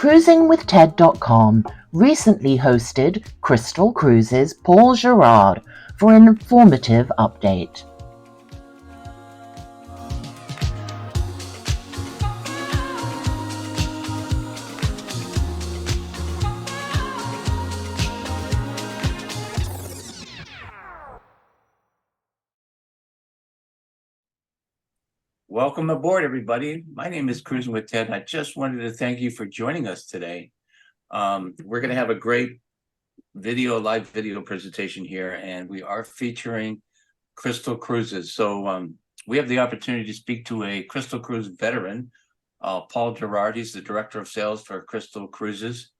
CruisinWithTed.com recently hosted Crystal Cruises' Paul Girouard for an informative update. Welcome aboard, everybody. My name is Cruisin with Ted. I just wanted to thank you for joining us today. We're going to have a great live video presentation here, and we are featuring Crystal Cruises. So we have the opportunity to speak to a Crystal Cruise veteran, Paul Girouard. He's the Director of Sales for Crystal Cruises,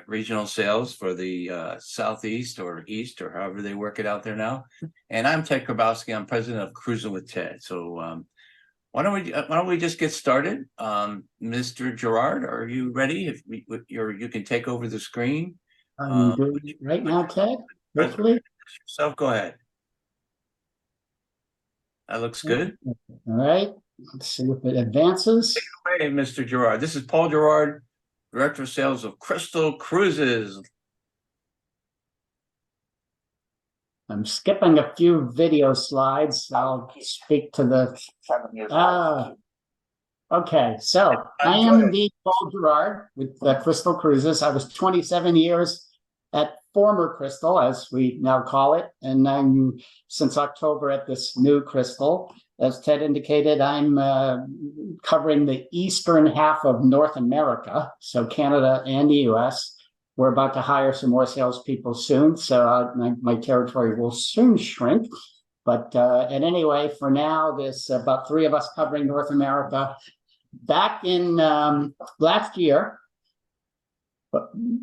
regional sales for the Southeast or East, or however they work it out there now. And I'm Ted Grabowski. I'm president of Cruisin with Ted. So why don't we just get started? Mr. Girouard, are you ready? If you can take over the screen. I'm doing it right now, Ted. Hopefully. Yourself, go ahead. That looks good. All right. Let's see if it advances. Take it away, Mr. Girouard. This is Paul Girouard, Director of Sales of Crystal Cruises. I'm skipping a few video slides. I'll speak to the. Okay, so I am the Paul Girouard with Crystal Cruises. I was 27 years at former Crystal, as we now call it, and I'm since October at this new Crystal. As Ted indicated, I'm covering the eastern half of North America, so Canada and the US. We're about to hire some more salespeople soon, so my territory will soon shrink. But and anyway, for now, there's about 3 of us covering North America. Back in last year,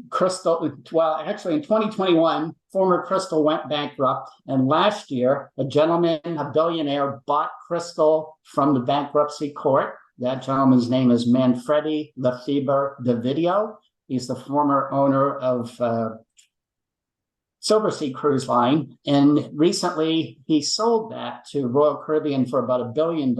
Crystal, well, actually in 2021, former Crystal went bankrupt. And last year, a gentleman, a billionaire, bought Crystal from the bankruptcy court. That gentleman's name is Manfredi Lefebvre Davidio. He's the former owner of Silversea Cruise Line. And recently, he sold that to Royal Caribbean for about $1 billion.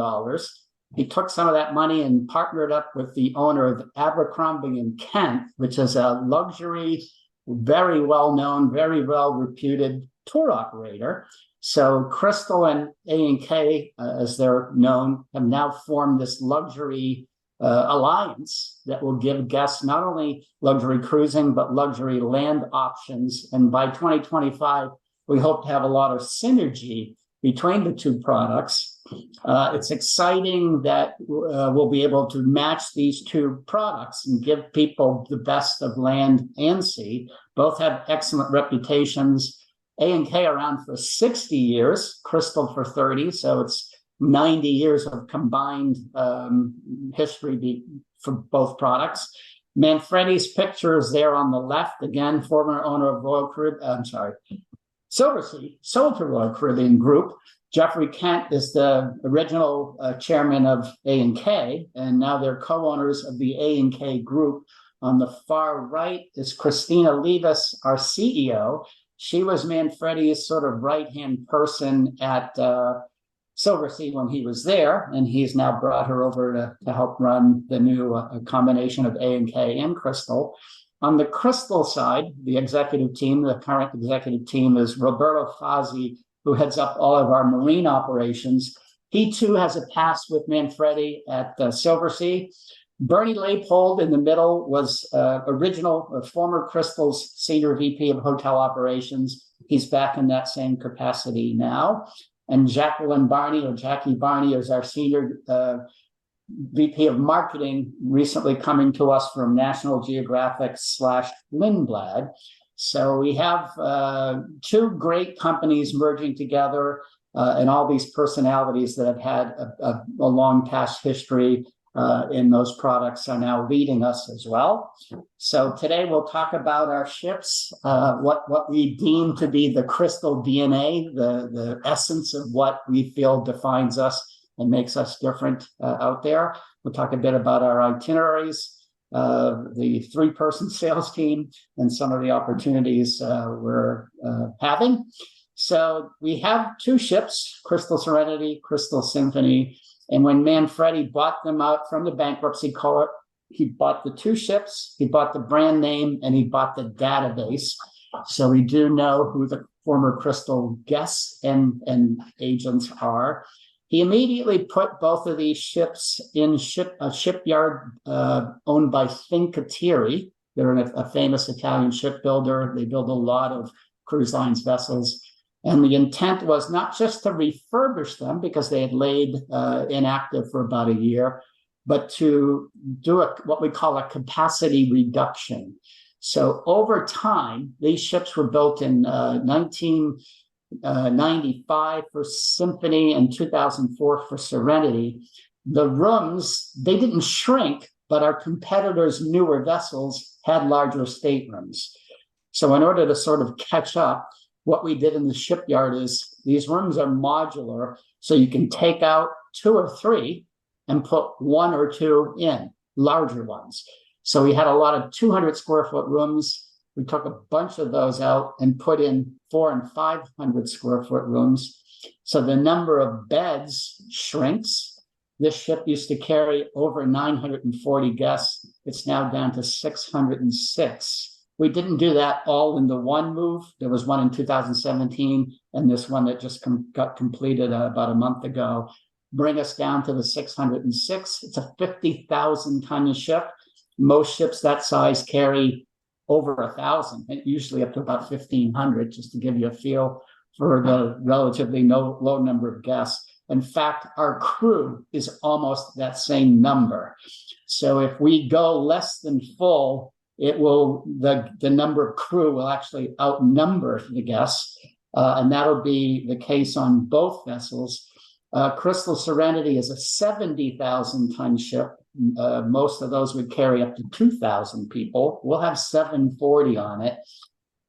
He took some of that money and partnered up with the owner of Abercrombie & Kent, which is a luxury, very well-known, very well-reputed tour operator. So Crystal and A&K, as they're known, have now formed this luxury alliance that will give guests not only luxury cruising, but luxury land options. And by 2025, we hope to have a lot of synergy between the two products. It's exciting that we'll be able to match these two products and give people the best of land and sea. Both have excellent reputations. A&K around for 60 years, Crystal for 30, so it's 90 years of combined history for both products. Manfredi's picture is there on the left, again, former owner of Royal Caribbean, Silversea, sold to Royal Caribbean Group. Jeffrey Kent is the original chairman of A&K, and now they're co-owners of the A&K Group. On the far right is Christina Levis, our CEO. She was Manfredi's sort of right-hand person at Silversea when he was there, and he's now brought her over to help run the new combination of A&K and Crystal. On the Crystal side, the executive team, the current executive team, is Roberto Fazzi, who heads up all of our marine operations. He too has a past with Manfredi at Silversea. Bernie Leipold in the middle was former Crystal's senior VP of hotel operations. He's back in that same capacity now. And Jacqueline Barney, or Jackie Barney, is our senior VP of marketing, recently coming to us from National Geographic / Lindblad. So we have 2 great companies merging together, and all these personalities that have had a long past history in those products are now leading us as well. So today we'll talk about our ships, what we deem to be the Crystal DNA, the essence of what we feel defines us and makes us different out there. We'll talk a bit about our itineraries, the 3-person sales team, and some of the opportunities we're having. So we have 2 ships, Crystal Serenity, Crystal Symphony. And when Manfredi bought them out from the bankruptcy court, he bought the two ships, he bought the brand name, and he bought the database. So we do know who the former Crystal guests and agents are. He immediately put both of these ships in a shipyard owned by Fincantieri. They're a famous Italian shipbuilder. They build a lot of cruise lines vessels. And the intent was not just to refurbish them because they had laid inactive for about a year, but to do what we call a capacity reduction. So over time, these ships were built in 1995 for Symphony and 2004 for Serenity. The rooms, they didn't shrink, but our competitors' newer vessels had larger staterooms. So in order to sort of catch up, what we did in the shipyard is these rooms are modular, so you can take out 2 or 3 and put 1 or 2 in, larger ones. So we had a lot of 200 square foot rooms. We took a bunch of those out and put in 400 and 500 square foot rooms. So the number of beds shrinks. This ship used to carry over 940 guests. It's now down to 606. We didn't do that all in the one move. There was one in 2017 and this one that just got completed about a month ago. Bring us down to the 606. It's a 50,000 ton ship. Most ships that size carry over 1,000, usually up to about 1,500, just to give you a feel for the relatively low number of guests. In fact, our crew is almost that same number. So if we go less than full, the number of crew will actually outnumber the guests, and that'll be the case on both vessels. Crystal Serenity is a 70,000 ton ship. Most of those would carry up to 2,000 people. We'll have 740 on it.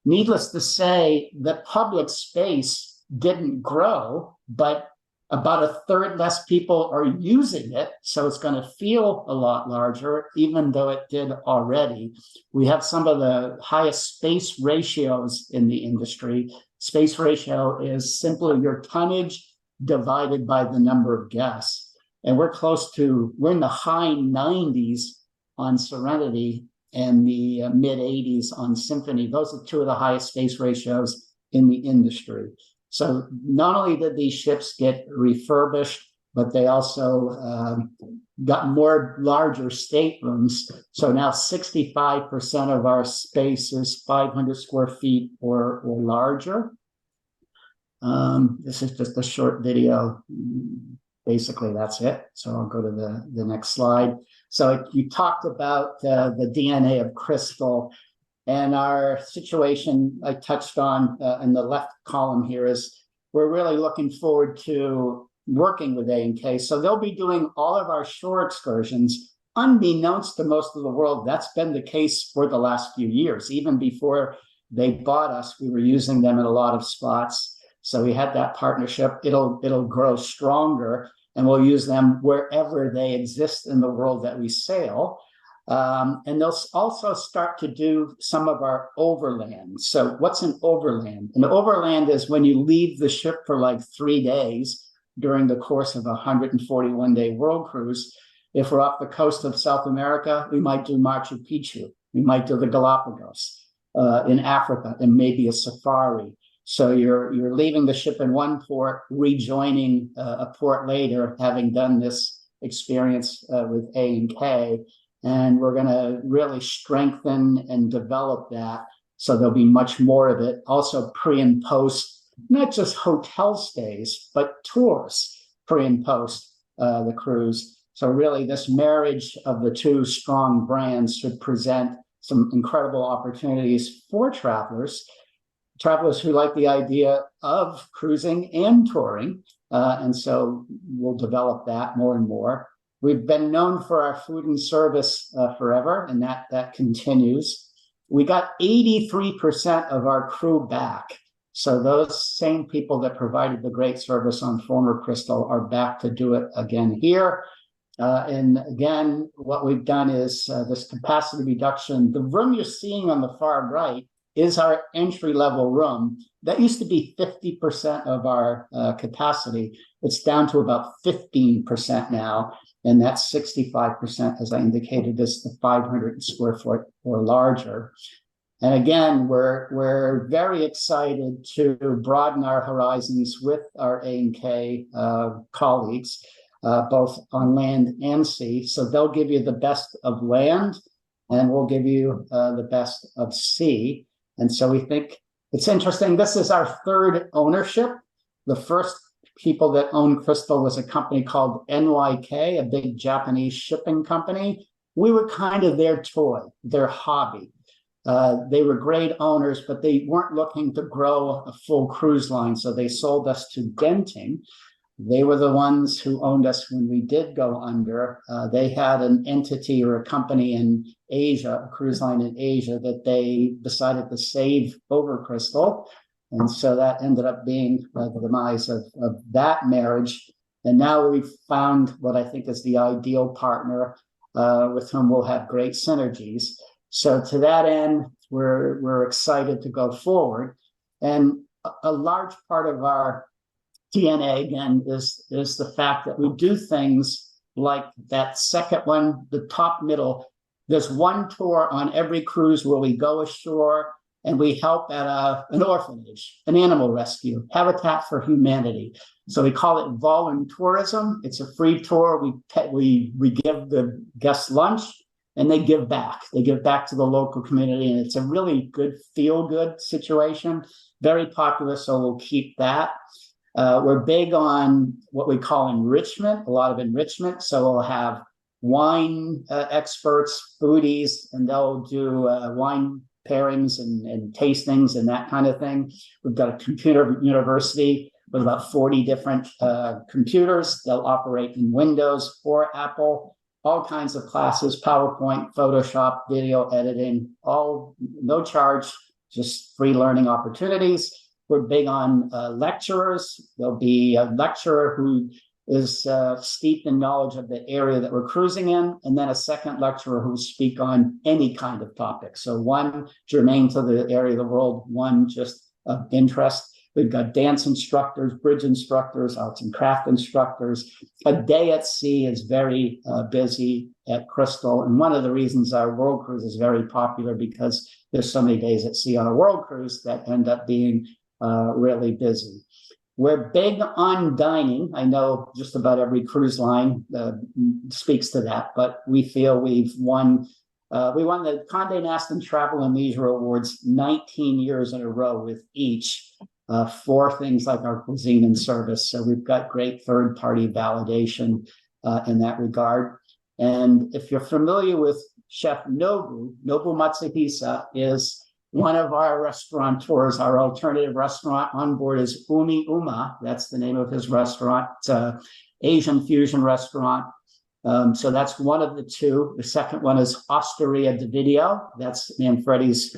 Needless to say, the public space didn't grow, but about a third less people are using it. So it's going to feel a lot larger, even though it did already. We have some of the highest space ratios in the industry. Space ratio is simply your tonnage divided by the number of guests. And we're in the high 90s on Serenity and the mid 80s on Symphony. Those are 2 of the highest space ratios in the industry. So not only did these ships get refurbished, but they also got more larger staterooms. So now 65% of our space is 500 square feet or larger. This is just a short video. Basically, that's it. So I'll go to the next slide. So you talked about the DNA of Crystal, and our situation I touched on in the left column here is we're really looking forward to working with A&K. So they'll be doing all of our shore excursions unbeknownst to most of the world. That's been the case for the last few years. Even before they bought us, we were using them in a lot of spots. So we had that partnership. It'll grow stronger, and we'll use them wherever they exist in the world that we sail. And they'll also start to do some of our overland. So what's an overland? An overland is when you leave the ship for like 3 days during the course of a 141-day world cruise. If we're off the coast of South America, we might do Machu Picchu. We might do the Galapagos. In Africa, and maybe a safari. So you're leaving the ship in one port, rejoining a port later, having done this experience with A&K, and we're going to really strengthen and develop that. So there'll be much more of it. Also pre and post, not just hotel stays, but tours pre and post the cruise. So really this marriage of the 2 strong brands should present some incredible opportunities for travelers who like the idea of cruising and touring. And so we'll develop that more and more. We've been known for our food and service forever, and that continues. We got 83% of our crew back. So those same people that provided the great service on former Crystal are back to do it again here. And again, what we've done is this capacity reduction. The room you're seeing on the far right is our entry-level room. That used to be 50% of our capacity. It's down to about 15% now, and that's 65%, as I indicated, is the 500 square foot or larger. And again, we're very excited to broaden our horizons with our A&K colleagues, both on land and sea. So they'll give you the best of land, and we'll give you the best of sea. And so we think it's interesting. This is our third ownership. The first people that owned Crystal was a company called NYK, a big Japanese shipping company. We were kind of their toy, their hobby. They were great owners, but they weren't looking to grow a full cruise line. So they sold us to Genting. They were the ones who owned us when we did go under. They had an entity or a company in Asia, a cruise line in Asia, that they decided to save over Crystal. And so that ended up being the demise of that marriage. And now we've found what I think is the ideal partner with whom we'll have great synergies. So to that end, we're excited to go forward. And a large part of our DNA, again, is the fact that we do things like that second one, the top middle. There's one tour on every cruise where we go ashore and we help at an orphanage, an animal rescue, Habitat for Humanity. So we call it voluntourism. It's a free tour. We give the guests lunch, and they give back. They give back to the local community, and it's a really good, feel-good situation. Very popular, so we'll keep that. We're big on what we call enrichment, a lot of enrichment. So we'll have wine experts, foodies, and they'll do wine pairings and tastings and that kind of thing. We've got a computer university with about 40 different computers. They'll operate in Windows or Apple, all kinds of classes, PowerPoint, Photoshop, video editing, all no charge, just free learning opportunities. We're big on lecturers. There'll be a lecturer who is steeped in knowledge of the area that we're cruising in, and then a second lecturer who will speak on any kind of topic. So one germane to the area of the world, one just of interest. We've got dance instructors, bridge instructors, arts and craft instructors. A day at sea is very busy at Crystal. And one of the reasons our world cruise is very popular because there's so many days at sea on a world cruise that end up being really busy. We're big on dining. I know just about every cruise line speaks to that, but we feel we won the Condé Nast Travel and Leisure Awards 19 years in a row with each for things like our cuisine and service. So we've got great third-party validation in that regard. And if you're familiar with Chef Nobu Matsuhisa is one of our restaurateurs. Our alternative restaurant on board is Umi Uma. That's the name of his restaurant. It's an Asian fusion restaurant. So that's one of the two. The second one is Osteria di Video. That's Manfredi's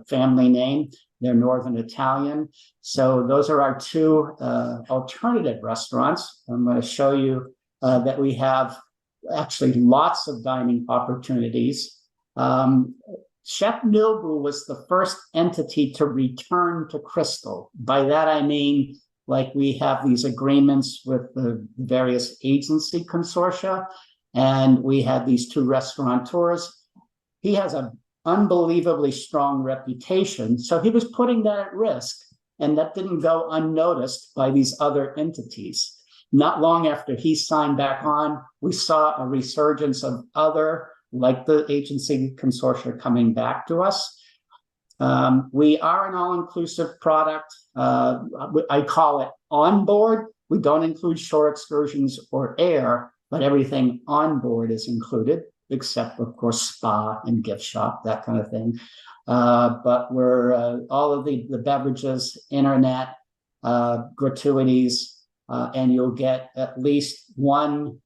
family name. They're Northern Italian. So those are our two alternative restaurants. I'm going to show you that we have actually lots of dining opportunities. Chef Nobu was the first entity to return to Crystal. By that, I mean, like we have these agreements with the various agency consortia, and we had these two restaurateurs. He has an unbelievably strong reputation, so he was putting that at risk, and that didn't go unnoticed by these other entities. Not long after he signed back on, we saw a resurgence of other, like the agency consortia, coming back to us. We are an all-inclusive product. I call it on board. We don't include shore excursions or air, but everything on board is included, except, of course, spa and gift shop, that kind of thing. But we're all of the beverages, internet, gratuities, and you'll get at least one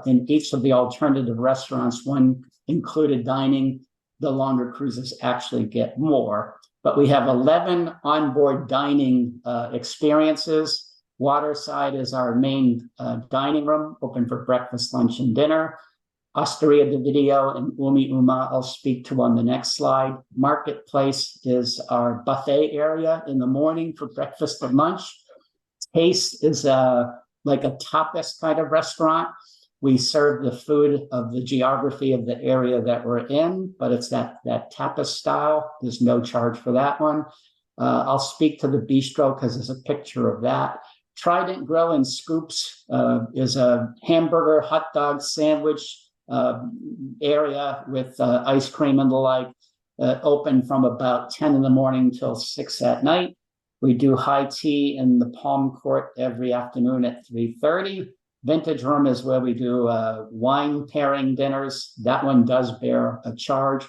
in each of the alternative restaurants, one included dining. The longer cruises actually get more. But we have 11 onboard dining experiences. Waterside is our main dining room, open for breakfast, lunch, and dinner. Osteria de Video and Umi Uma I'll speak to on the next slide. Marketplace is our buffet area in the morning for breakfast and lunch. Taste is like a tapas kind of restaurant. We serve the food of the geography of the area that we're in, but it's that tapas style. There's no charge for that one. I'll speak to the bistro because there's a picture of that. Trident Grill and Scoops is a hamburger, hot dog, sandwich area with ice cream and the like, open from about 10 in the morning till 6 at night. We do high tea in the Palm Court every afternoon at 3:30. Vintage Room is where we do wine pairing dinners. That one does bear a charge.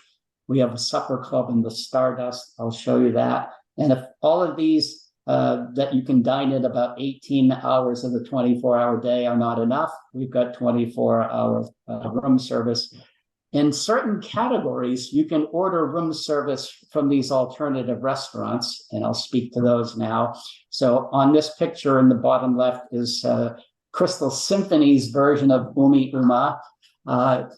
We have a supper club in the Stardust. I'll show you that. And if all of these that you can dine in about 18 hours of the 24-hour day are not enough, we've got 24-hour room service. In certain categories, you can order room service from these alternative restaurants, and I'll speak to those now. So on this picture in the bottom left is Crystal Symphony's version of Umi Uma.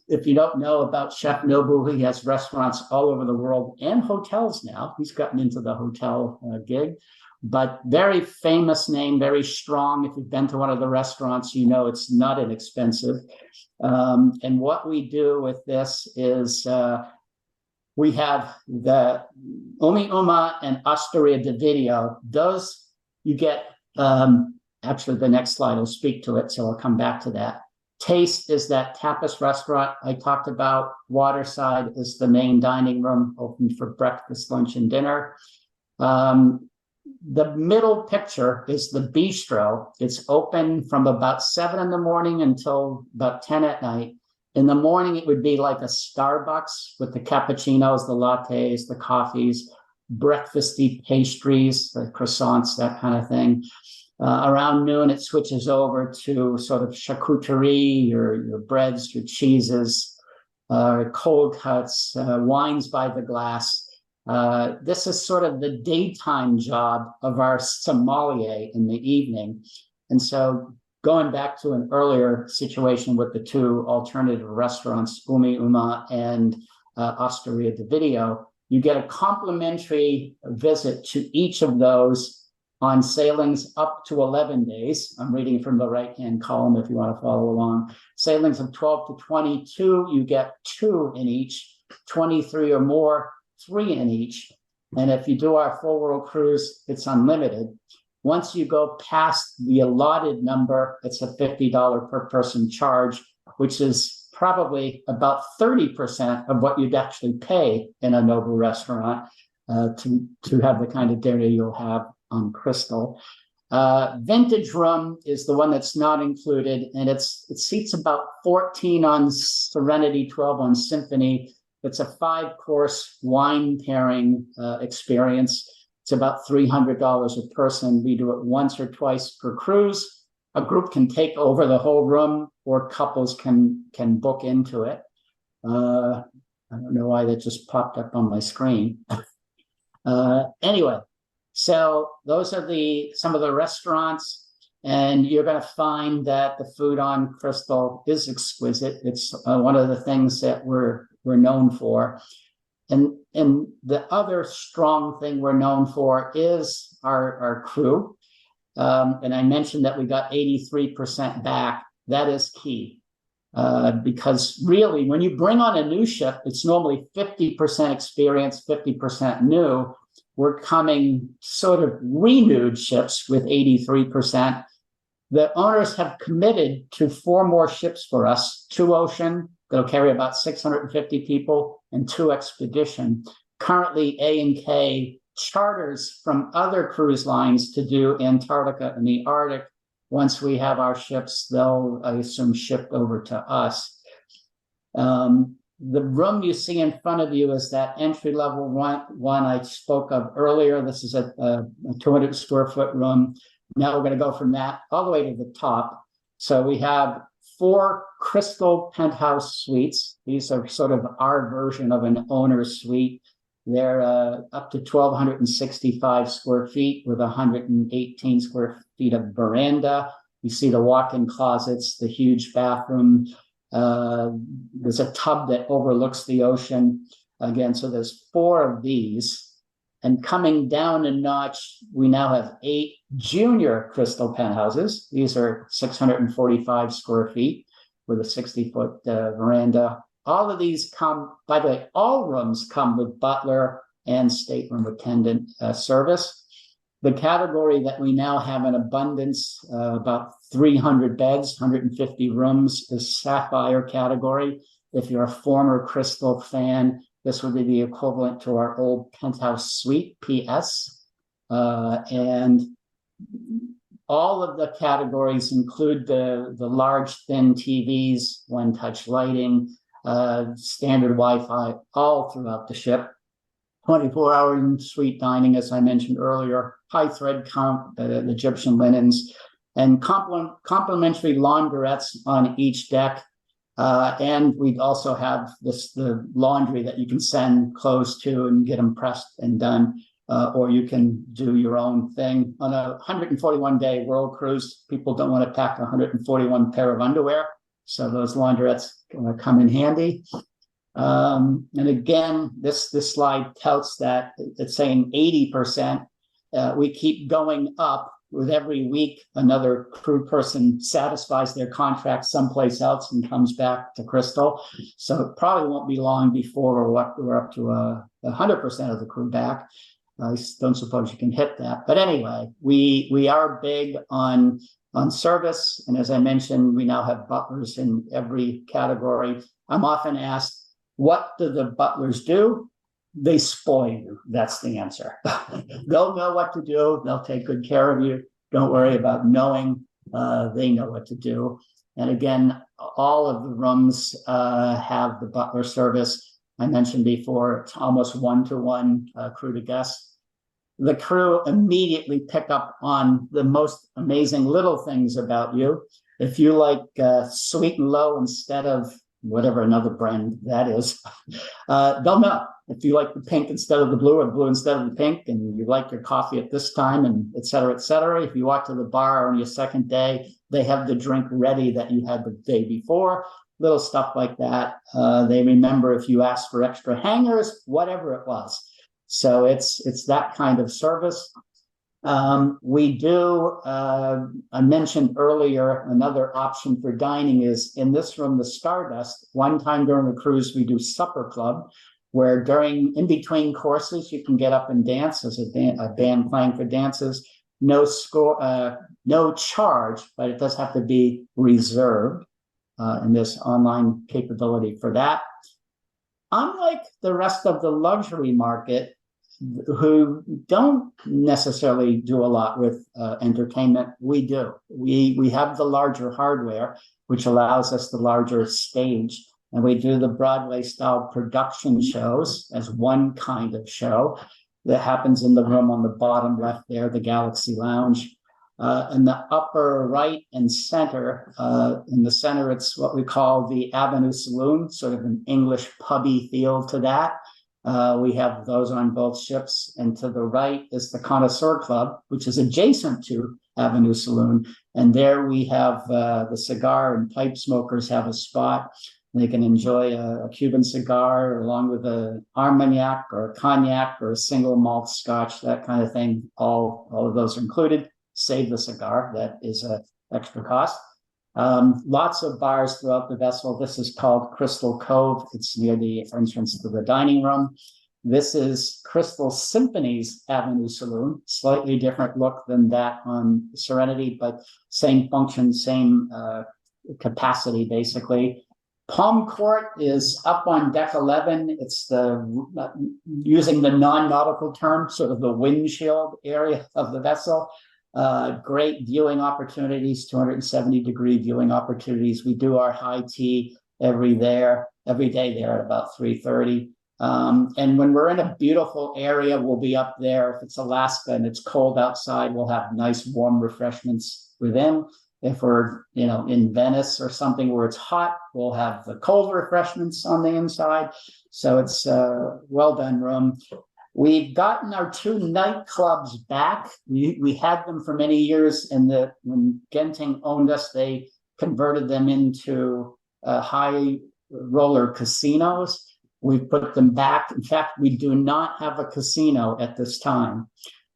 If you don't know about Chef Nobu, he has restaurants all over the world and hotels now. He's gotten into the hotel gig, but very famous name, very strong. If you've been to one of the restaurants, you know it's not inexpensive. And what we do with this is we have the Umi Uma and Osteria de Video. Those you get, actually the next slide will speak to it, so I'll come back to that. Taste is that tapas restaurant I talked about. Waterside is the main dining room, open for breakfast, lunch, and dinner. The middle picture is the bistro. It's open from about 7 in the morning until about 10 at night. In the morning, it would be like a Starbucks with the cappuccinos, the lattes, the coffees, breakfasty pastries, the croissants, that kind of thing. Around noon, it switches over to sort of charcuterie, your breads, your cheeses, cold cuts, wines by the glass. This is sort of the daytime job of our sommelier in the evening. And so going back to an earlier situation with the two alternative restaurants, Umi Uma and Osteria de Video, you get a complimentary visit to each of those on sailings up to 11 days. I'm reading from the right-hand column if you want to follow along. Sailings of 12 to 22, you get 2 in each, 23 or more, 3 in each. And if you do our full world cruise, it's unlimited. Once you go past the allotted number, it's a $50 per person charge, which is probably about 30% of what you'd actually pay in a Nobu restaurant to have the kind of dinner you'll have on Crystal. Vintage Room is the one that's not included, and it seats about 14 on Serenity, 12 on Symphony. It's a 5-course wine pairing experience. It's about $300 a person. We do it once or twice per cruise. A group can take over the whole room, or couples can book into it. I don't know why that just popped up on my screen. Anyway, so those are some of the restaurants, and you're going to find that the food on Crystal is exquisite. It's one of the things that we're known for. And the other strong thing we're known for is our crew. And I mentioned that we got 83% back. That is key. Because really, when you bring on a new ship, it's normally 50% experience, 50% new. We're coming sort of renewed ships with 83%. The owners have committed to 4 more ships for us, 2 Ocean, that'll carry about 650 people, and 2 Expedition. Currently, A&K charters from other cruise lines to do Antarctica and the Arctic. Once we have our ships, they'll, I assume, ship over to us. The room you see in front of you is that entry-level one I spoke of earlier. This is a 200 square foot room. Now we're going to go from that all the way to the top. So we have 4 Crystal penthouse suites. These are sort of our version of an owner's suite. They're up to 1,265 square feet with 118 square feet of veranda. You see the walk-in closets, the huge bathroom. There's a tub that overlooks the ocean. Again, so there's 4 of these. And coming down a notch, we now have 8 junior Crystal penthouses. These are 645 square feet with a 60-foot veranda. All of these come, by the way, all rooms come with butler and stateroom attendant service. The category that we now have in abundance, about 300 beds, 150 rooms, is Sapphire category. If you're a former Crystal fan, this would be the equivalent to our old penthouse suite, PS. And all of the categories include the large, thin TVs, one-touch lighting, standard Wi-Fi, all throughout the ship. 24-hour suite dining, as I mentioned earlier, high thread count, Egyptian linens, and complimentary laundrettes on each deck. And we also have the laundry that you can send clothes to and get them pressed and done, or you can do your own thing. On a 141-day world cruise, people don't want to pack 141 pair of underwear, so those laundrettes come in handy. And again, this slide tells that it's saying 80%. We keep going up. With every week, another crew person satisfies their contract someplace else and comes back to Crystal. So it probably won't be long before we're up to 100% of the crew back. I don't suppose you can hit that. But anyway, we are big on service. And as I mentioned, we now have butlers in every category. I'm often asked, what do the butlers do? They spoil you. That's the answer. They'll know what to do. They'll take good care of you. Don't worry about knowing. They know what to do. And again, all of the rooms have the butler service. I mentioned before, it's almost 1-to-1 crew to guest. The crew immediately pick up on the most amazing little things about you. If you like sweet and low instead of whatever another brand that is, they'll know. If you like the pink instead of the blue or the blue instead of the pink, and you like your coffee at this time, and et cetera, et cetera. If you walk to the bar on your second day, they have the drink ready that you had the day before, little stuff like that. They remember if you asked for extra hangers, whatever it was. So it's that kind of service. We do, I mentioned earlier, another option for dining is in this room, the Stardust. One time during the cruise, we do supper club, where in between courses, you can get up and dance as a band playing for dances. No charge, but it does have to be reserved. And there's online capability for that. Unlike the rest of the luxury market, who don't necessarily do a lot with entertainment, we do. We have the larger hardware, which allows us the larger stage, and we do the Broadway-style production shows as one kind of show that happens in the room on the bottom left there, the Galaxy Lounge. In the upper right and center, in the center, it's what we call the Avenue Saloon, sort of an English pubby feel to that. We have those on both ships. And to the right is the Connoisseur Club, which is adjacent to Avenue Saloon. And there we have the cigar and pipe smokers have a spot. They can enjoy a Cuban cigar along with an Armagnac or a cognac or a single malt scotch, that kind of thing. All of those are included. Save the cigar. That is an extra cost. Lots of bars throughout the vessel. This is called Crystal Cove. It's near the entrance to the dining room. This is Crystal Symphony's Avenue Saloon. Slightly different look than that on Serenity, but same function, same capacity, basically. Palm Court is up on deck 11. It's using the non-nautical term, sort of the windshield area of the vessel. Great viewing opportunities, 270-degree viewing opportunities. We do our high tea every day there at about 3:30. And when we're in a beautiful area, we'll be up there. If it's Alaska and it's cold outside, we'll have nice warm refreshments within. If we're, in Venice or something where it's hot, we'll have the cold refreshments on the inside. So it's a well-done room. We've gotten our 2 nightclubs back. We had them for many years, and when Genting owned us, they converted them into high roller casinos. We've put them back. In fact, we do not have a casino at this time.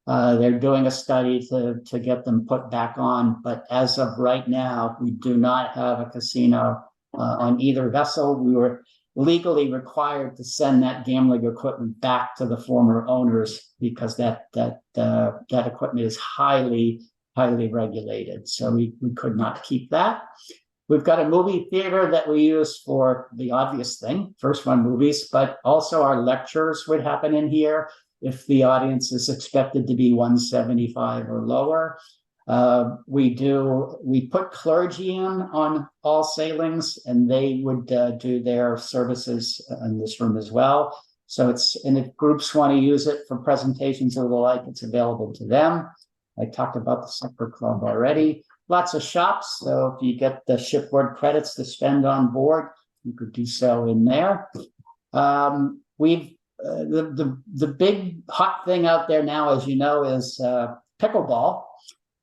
They're doing a study to get them put back on, but as of right now, we do not have a casino on either vessel. We were legally required to send that gambling equipment back to the former owners because that equipment is highly regulated. So we could not keep that. We've got a movie theater that we use for the obvious thing, first run movies, but also our lectures would happen in here if the audience is expected to be 175 or lower. We put clergy on all sailings, and they would do their services in this room as well. So and if groups want to use it for presentations or the like, it's available to them. I talked about the supper club already. Lots of shops, so if you get the shipboard credits to spend on board, you could do so in there. The big hot thing out there now, as you know, is pickleball,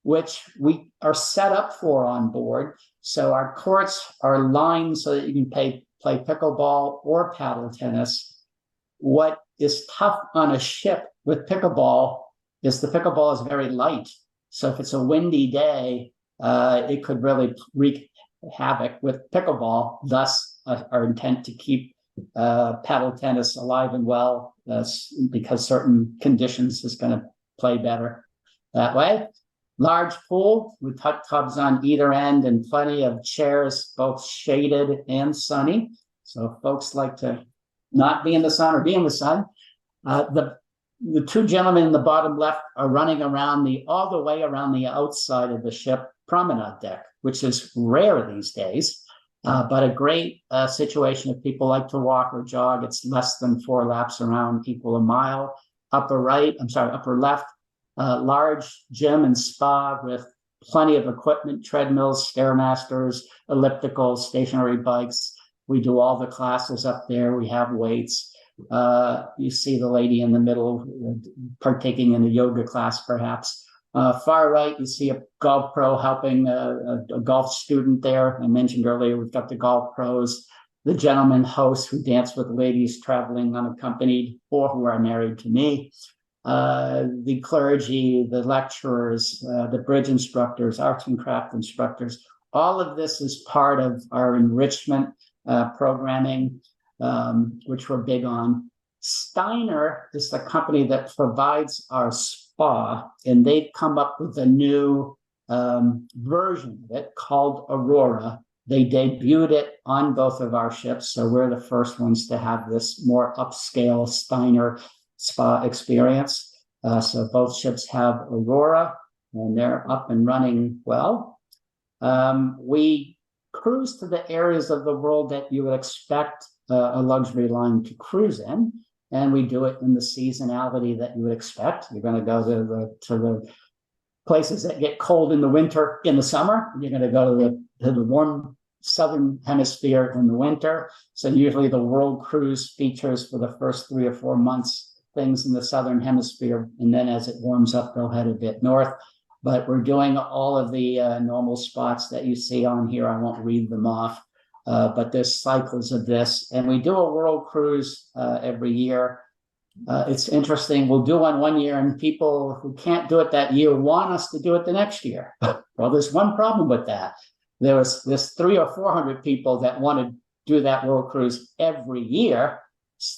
which we are set up for on board. So our courts are lined so that you can play pickleball or paddle tennis. What is tough on a ship with pickleball is the pickleball is very light. So if it's a windy day, it could really wreak havoc with pickleball. Thus, our intent to keep paddle tennis alive and well, because certain conditions is going to play better that way. Large pool with hot tubs on either end and plenty of chairs, both shaded and sunny. So if folks like to not be in the sun or be in the sun, the two gentlemen in the bottom left are running around all the way around the outside of the ship promenade deck, which is rare these days, but a great situation if people like to walk or jog. It's less than 4 laps around, equal a mile. Upper left, large gym and spa with plenty of equipment, treadmills, stairmasters, ellipticals, stationary bikes. We do all the classes up there. We have weights. You see the lady in the middle partaking in a yoga class, perhaps. Far right, you see a golf pro helping a golf student there. I mentioned earlier, we've got the golf pros, the gentleman hosts who dance with ladies traveling unaccompanied or who are married to me, the clergy, the lecturers, the bridge instructors, arts and craft instructors. All of this is part of our enrichment programming, which we're big on. Steiner is the company that provides our spa, and they've come up with a new version of it called Aurora. They debuted it on both of our ships, so we're the first ones to have this more upscale Steiner spa experience. So both ships have Aurora, and they're up and running well. We cruise to the areas of the world that you would expect a luxury line to cruise in, and we do it in the seasonality that you would expect. You're going to go to the places that get cold in the winter in the summer. You're going to go to the warm southern hemisphere in the winter. So usually the world cruise features for the first 3 or 4 months things in the southern hemisphere, and then as it warms up, they'll head a bit north. But we're doing all of the normal spots that you see on here. I won't read them off. But there's cycles of this, and we do a world cruise every year. It's interesting. We'll do one year, and people who can't do it that year want us to do it the next year. Well, there's one problem with that. There's 300 or 400 people that want to do that world cruise every year.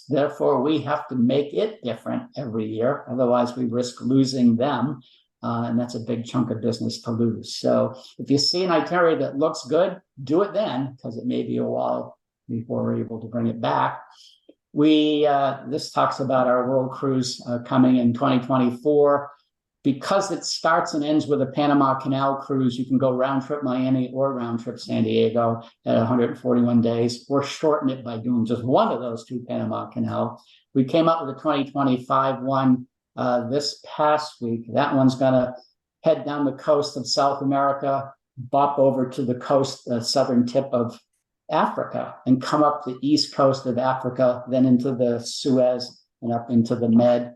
Therefore, we have to make it different every year. Otherwise, we risk losing them. And that's a big chunk of business to lose. So if you see an itinerary that looks good, do it then, because it may be a while before we're able to bring it back. This talks about our world cruise coming in 2024. Because it starts and ends with a Panama Canal cruise, you can go round trip Miami or round trip San Diego at 141 days, or shorten it by doing just one of those 2 Panama Canal. We came up with a 2025 one this past week. That one's going to head down the coast of South America, bop over to the coast, southern tip of Africa, and come up the east coast of Africa, then into the Suez and up into the Med.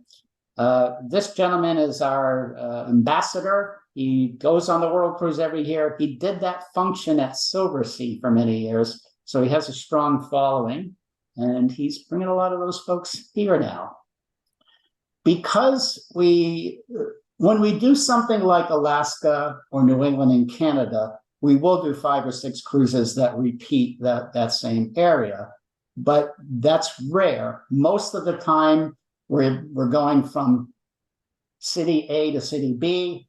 This gentleman is our ambassador. He goes on the world cruise every year. He did that function at Silversea for many years. So he has a strong following, and he's bringing a lot of those folks here now. Because when we do something like Alaska or New England and Canada, we will do 5 or 6 cruises that repeat that same area, but that's rare. Most of the time, we're going from city A to city B,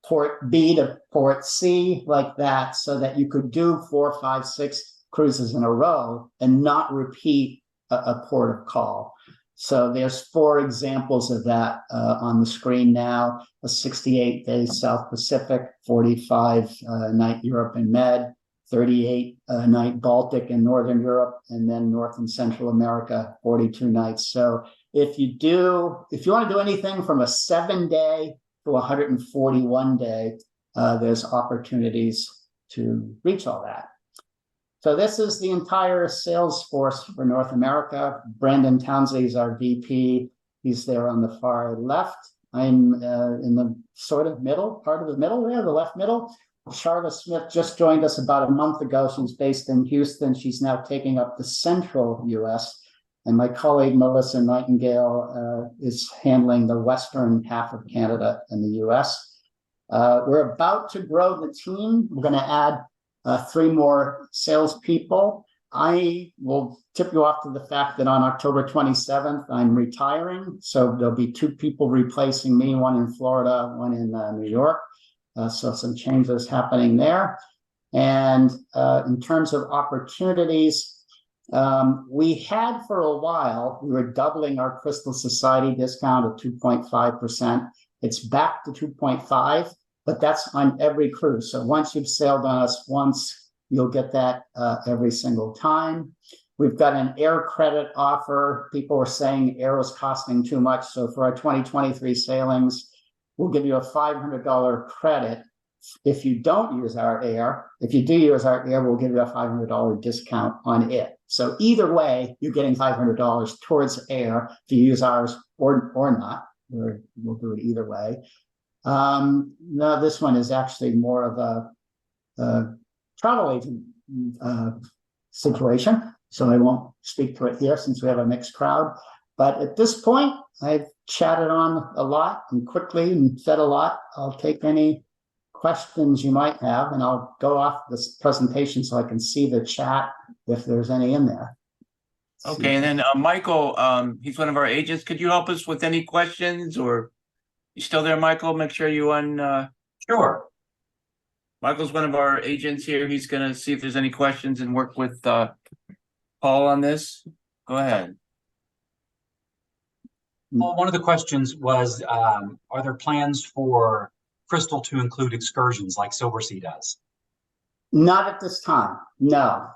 port B to port C, like that, so that you could do 4, 5, 6 cruises in a row and not repeat a port of call. So there's 4 examples of that on the screen now: a 68-day South Pacific, 45-night Europe and Med, 38-night Baltic and Northern Europe, and then North and Central America, 42 nights. So if you want to do anything from a 7-day to 141-day, there's opportunities to reach all that. So this is the entire sales force for North America. Brandon Townsley is our VP. He's there on the far left. I'm in the sort of part of the middle there, the left middle. Charlotte Smith just joined us about a month ago. She's based in Houston. She's now taking up the central US. And my colleague, Melissa Nightingale, is handling the western half of Canada and the US. We're about to grow the team. We're going to add 3 more salespeople. I will tip you off to the fact that on October 27th, I'm retiring. So there'll be 2 people replacing me, one in Florida, one in New York. So some changes happening there. And in terms of opportunities, we had for a while, we were doubling our Crystal Society discount of 2.5%. It's back to 2.5. But that's on every cruise. So once you've sailed on us once, you'll get that every single time. We've got an air credit offer. People were saying air was costing too much. So for our 2023 sailings, we'll give you a $500 credit if you don't use our air. If you do use our air, we'll give you a $500 discount on it. So either way, you're getting $500 towards air if you use ours or not. We'll do it either way. No, this one is actually more of a travel agent situation, so I won't speak to it here since we have a mixed crowd. But at this point, I've chatted on a lot and quickly and said a lot. I'll take any questions you might have, and I'll go off this presentation so I can see the chat if there's any in there. Okay, and then Michael, he's one of our agents. Could you help us with any questions, or you still there, Michael? Make sure you Sure. Michael's one of our agents here. He's going to see if there's any questions and work with Paul on this. Go ahead. Well, one of the questions was, are there plans for Crystal to include excursions like Silversea does? Not at this time, no.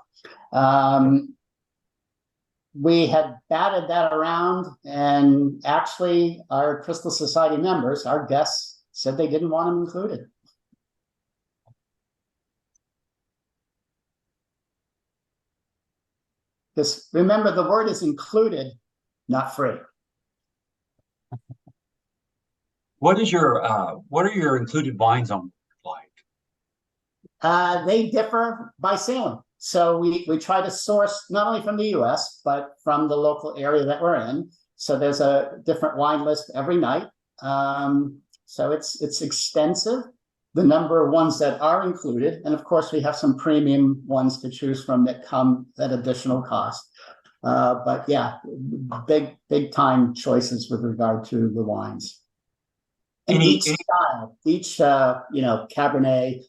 We had batted that around, and actually our Crystal Society members, our guests, said they didn't want them included. Because remember, the word is included, not free. What are your included wines on like? They differ by sailing. So we try to source not only from the US, but from the local area that we're in. So there's a different wine list every night. So it's extensive, the number of ones that are included. And of course, we have some premium ones to choose from that come at additional cost. But yeah, big time choices with regard to the wines. And each style, Cabernet,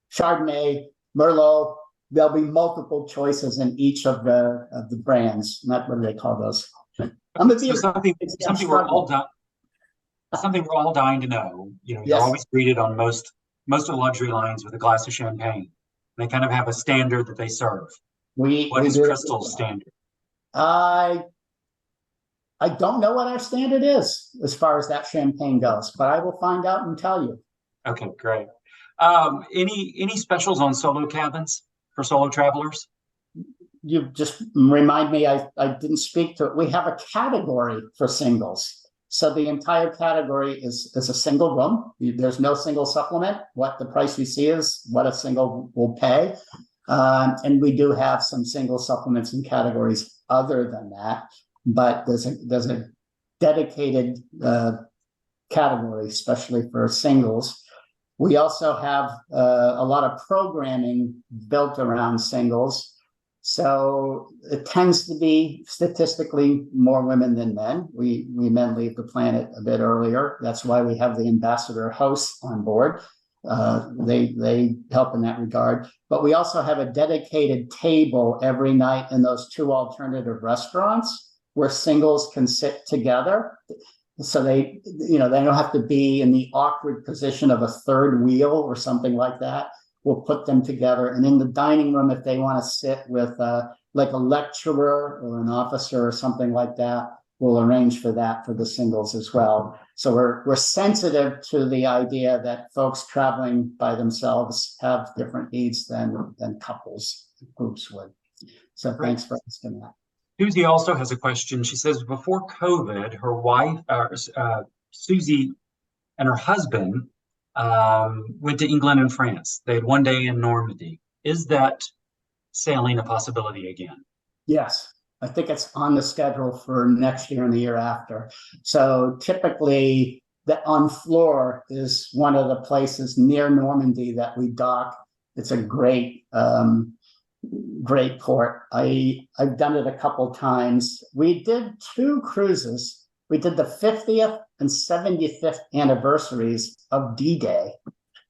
Chardonnay, Merlot, there'll be multiple choices in each of the brands. Not what do they call those? Something we're all dying to know. You're Yes. always greeted on most of the luxury lines with a glass of champagne. They kind of have a standard that they serve. What is Crystal's standard? I don't know what our standard is as far as that champagne goes, but I will find out and tell you. Okay, great. Any specials on solo cabins for solo travelers? You just remind me, I didn't speak to it. We have a category for singles. So the entire category is a single room. There's no single supplement. What the price you see is what a single will pay. And we do have some single supplements and categories other than that, but there's a dedicated category, especially for singles. We also have a lot of programming built around singles. So it tends to be statistically more women than men. We men leave the planet a bit earlier. That's why we have the ambassador hosts on board. They help in that regard. But we also have a dedicated table every night in those two alternative restaurants where singles can sit together. So they don't have to be in the awkward position of a third wheel or something like that. We'll put them together. And in the dining room, if they want to sit with like a lecturer or an officer or something like that, we'll arrange for that for the singles as well. So we're sensitive to the idea that folks traveling by themselves have different needs than couples groups would. So thanks for asking that. Susie also has a question. She says, before COVID, her wife, Susie, and her husband went to England and France. They had one day in Normandy. Is that sailing a possibility again? Yes, I think it's on the schedule for next year and the year after. So typically, the Honfleur is one of the places near Normandy that we dock. It's a great port. I've done it a couple times. We did 2 cruises. We did the 50th and 75th anniversaries of D-Day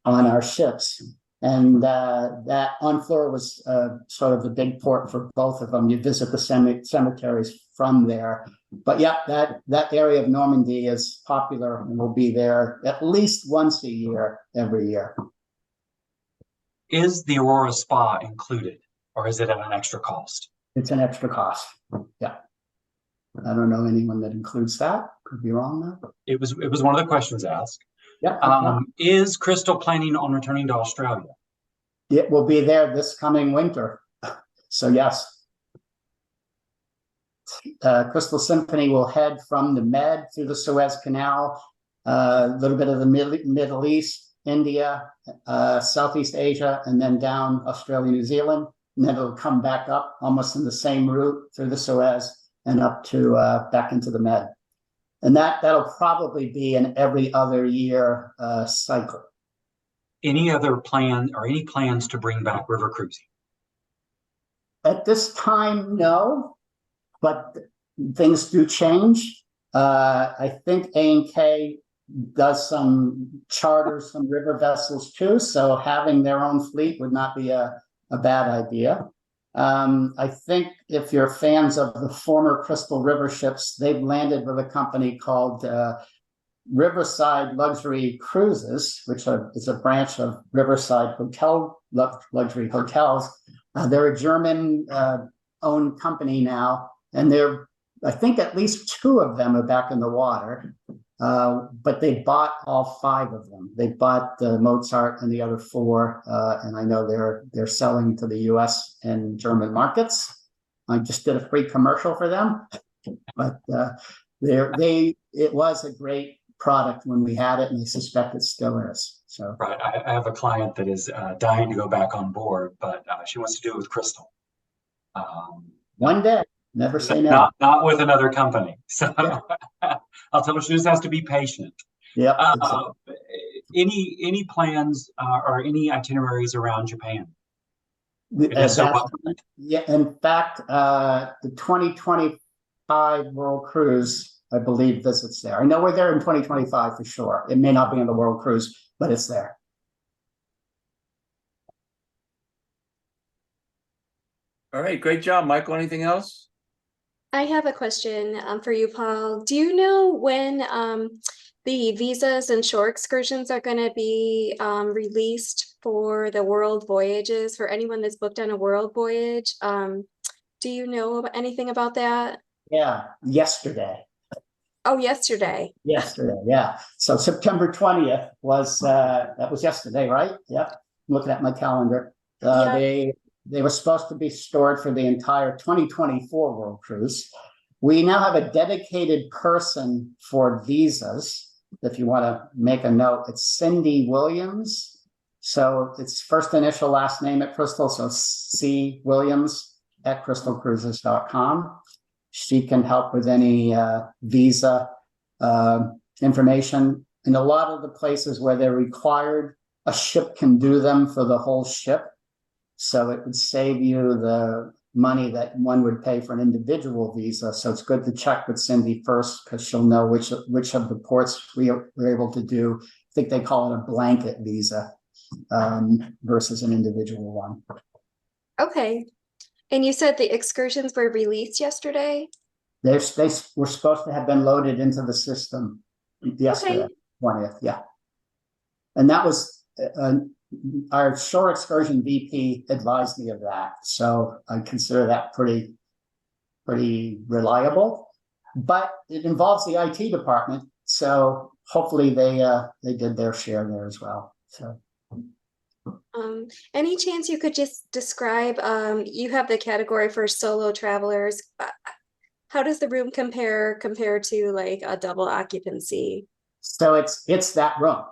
on our ships. And that Honfleur was sort of the big port for both of them. You visit the cemeteries from there. But yeah, that area of Normandy is popular and we'll be there at least once a year, every year. Is the Aurora Spa included, or is it at an extra cost? It's an extra cost. Yeah. I don't know anyone that includes that. Could be wrong though. It was one of the questions asked. Yeah. Is Crystal planning on returning to Australia? It will be there this coming winter. So yes. Crystal Symphony will head from the Med through the Suez Canal, a little bit of the Middle East, India, Southeast Asia, and then down Australia, New Zealand. And then it'll come back up almost in the same route through the Suez and up to back into the Med. And that'll probably be an every other year cycle. Any other plan or any plans to bring back river cruising? At this time, no, but things do change. I think A&K does some charters, some river vessels too. So having their own fleet would not be a bad idea. I think if you're fans of the former Crystal River ships, they've landed with a company called Riverside Luxury Cruises, which is a branch of Riverside Hotel Luxury Hotels. They're a German-owned company now, and I think at least 2 of them are back in the water. But they bought all 5 of them. They bought the Mozart and the other 4, and I know they're selling to the U.S. and German markets. I just did a free commercial for them, but it was a great product when we had it, and I suspect it still is. So right, I have a client that is dying to go back on board, but she wants to do it with Crystal. One day. Never say no. Not with another company. So yeah. I'll tell her she just has to be patient. Yeah. Any plans or any itineraries around Japan? Yeah. In fact, the 2025 World Cruise, I believe, visits there. I know we're there in 2025 for sure. It may not be on the World Cruise, but it's there. All right. Great job, Michael. Anything else? I have a question for you, Paul. Do you know when the visas and shore excursions are going to be released for the world voyages, for anyone that's booked on a world voyage? Do you know anything about that? Yeah, yesterday. Oh, yesterday. Yesterday, yeah. So September 20th was, that was yesterday, right? Yep. I'm looking at my calendar. They were supposed to be stored for the entire 2024 World Cruise. We now have a dedicated person for visas. If you want to make a note, it's Cindy Williams. So it's first initial, last name at Crystal. So C Williams at crystalcruises.com. She can help with any visa information. In a lot of the places where they're required, a ship can do them for the whole ship. So it would save you the money that one would pay for an individual visa. So it's good to check with Cindy first, because she'll know which of the ports we're able to do. I think they call it a blanket visa versus an individual one. Okay. And you said the excursions were released yesterday? They were supposed to have been loaded into the system yesterday, Okay. 20th, yeah. And that was our shore excursion VP advised me of that. So I consider that pretty reliable. But it involves the IT department. So hopefully they did their share there as well. So Any chance you could just describe, you have the category for solo travelers. How does the room compare to like a double occupancy? so it's that room.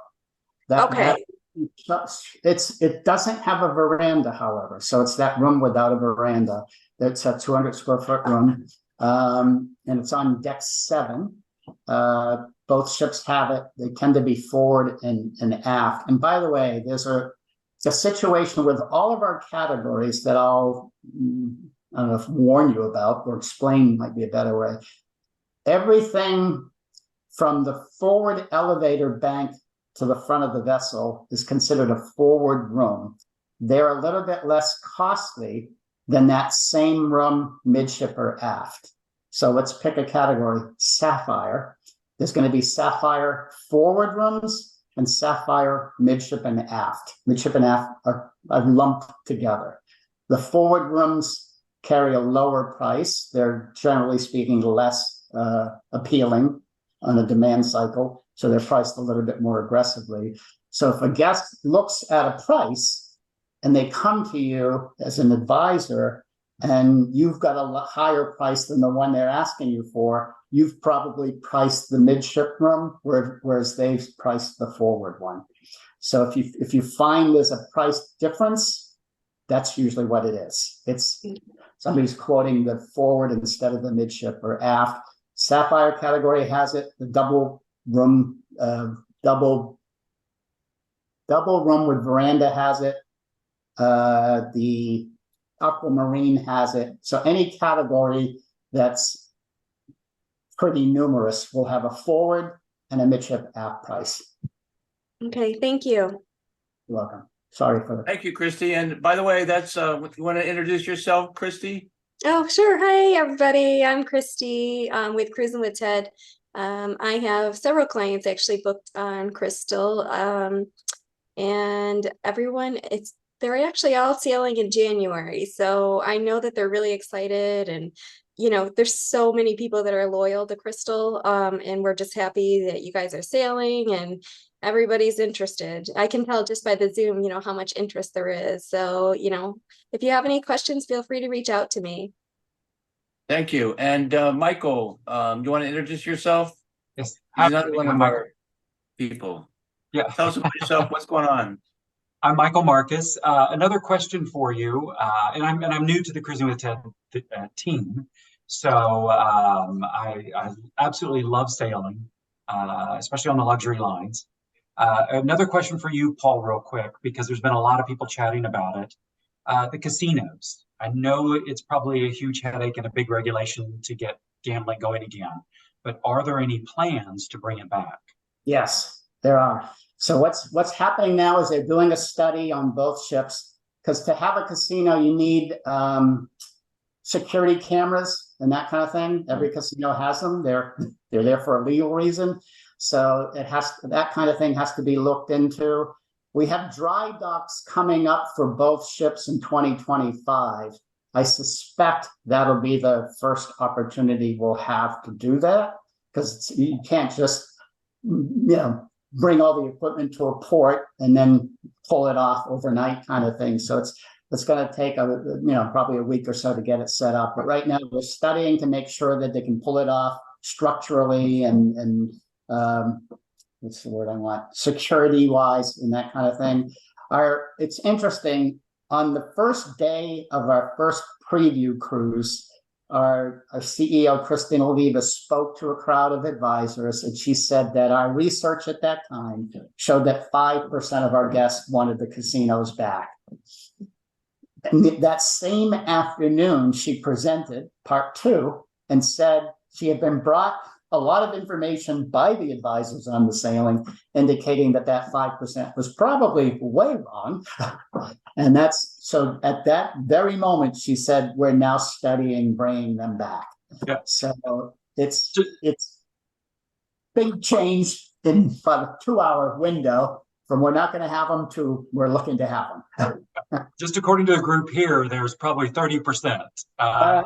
Okay. It doesn't have a veranda, however. So it's that room without a veranda. It's a 200 square foot room. And it's on deck 7. Both ships have it. They tend to be forward and aft. And by the way, there's a situation with all of our categories that I don't know if warn you about, or explain might be a better way. Everything from the forward elevator bank to the front of the vessel is considered a forward room. They're a little bit less costly than that same room midship or aft. So let's pick a category, Sapphire. There's going to be Sapphire forward rooms and Sapphire midship and aft. Midship and aft are lumped together. The forward rooms carry a lower price. They're generally speaking less appealing on a demand cycle, so they're priced a little bit more aggressively. So if a guest looks at a price and they come to you as an advisor and you've got a higher price than the one they're asking you for, you've probably priced the midship room, whereas they've priced the forward one. So if you find there's a price difference, that's usually what it is. It's somebody's quoting the forward instead of the midship or aft. Sapphire category has it. The double room with veranda has it. The aquamarine has it. So any category that's pretty numerous will have a forward and a midship aft price. Okay, thank you. You're welcome. Sorry for that. Thank you, Christy. And by the way, that's you want to introduce yourself, Christy? Oh, sure. Hi, everybody. I'm Christy with Cruisin with Ted. I have several clients actually booked on Crystal, and everyone, they're actually all sailing in January. So I know that they're really excited, and there's so many people that are loyal to Crystal, and we're just happy that you guys are sailing and everybody's interested. I can tell just by the Zoom, how much interest there is. So, if you have any questions, feel free to reach out to me. Thank you. And Michael, you want to introduce yourself? Yes. He's another one of Michael. our people. Yeah. Tell us about yourself. What's going on? I'm Michael Marcus. Another question for you, and I'm new to the Cruisin with Ted team, so I absolutely love sailing, especially on the luxury lines. Another question for you, Paul, real quick, because there's been a lot of people chatting about it. The casinos. I know it's probably a huge headache and a big regulation to get gambling going again, but are there any plans to bring it back? Yes, there are. So what's happening now is they're doing a study on both ships, because to have a casino, you need security cameras and that kind of thing. Every casino has them. They're there for a legal reason. So that kind of thing has to be looked into. We have dry docks coming up for both ships in 2025. I suspect that'll be the first opportunity we'll have to do that, because you can't just, bring all the equipment to a port and then pull it off overnight kind of thing. So it's going to take probably a week or so to get it set up. But right now we're studying to make sure that they can pull it off structurally and what's the word I want? Security wise and that kind of thing. It's interesting. On the first day of our first preview cruise, our CEO, Christine Oliva, spoke to a crowd of advisors, and she said that our research at that time showed that 5% of our guests wanted the casinos back. And that same afternoon, she presented part 2 and said she had been brought a lot of information by the advisors on the sailing, indicating that 5% was probably way wrong. And so at that very moment, she said, we're now studying bringing them back. Yeah. So it's big change in a 2-hour window from we're not going to have them to we're looking to have them. Just according to the group here, there's probably 30% that are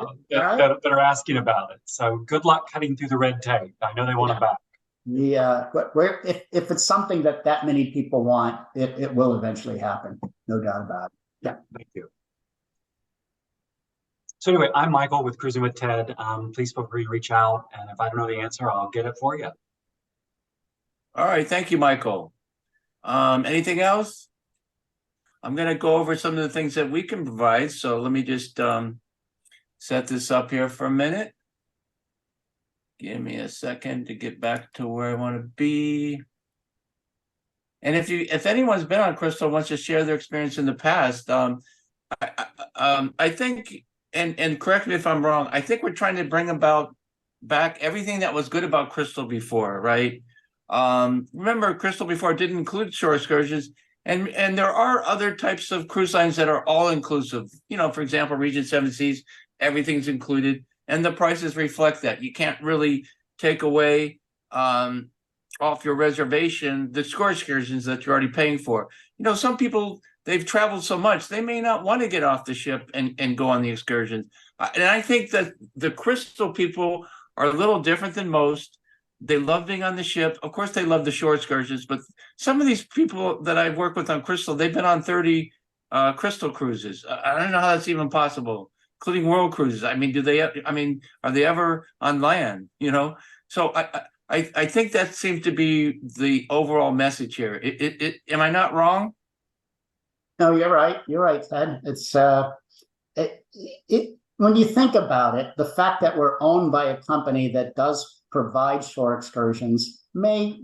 asking about it. So good luck cutting through the red tape. I know they want it back. But if it's something that many people want, it will eventually happen. No doubt about it. Yeah. Thank you. So anyway, I'm Michael with Cruising with Ted. Please feel free to reach out. And if I don't know the answer, I'll get it for you. All right. Thank you, Michael. Anything else? I'm going to go over some of the things that we can provide. So let me just set this up here for a minute. Give me a second to get back to where I want to be. And if anyone's been on Crystal wants to share their experience in the past, I think, and correct me if I'm wrong, I think we're trying to bring back everything that was good about Crystal before, right? Remember, Crystal before didn't include shore excursions, and there are other types of cruise lines that are all inclusive. For example, Regent Seven Seas, everything's included, and the prices reflect that. You can't really take away off your reservation the shore excursions that you're already paying for. Some people, they've traveled so much, they may not want to get off the ship and go on the excursions. And I think that the Crystal people are a little different than most. They love being on the ship. Of course, they love the shore excursions, but some of these people that I've worked with on Crystal, they've been on 30 Crystal cruises. I don't know how that's even possible, including world cruises. I mean, are they ever on land? So I think that seems to be the overall message here. Am I not wrong? No, you're right. You're right, Ted. It's when you think about it, the fact that we're owned by a company that does provide shore excursions may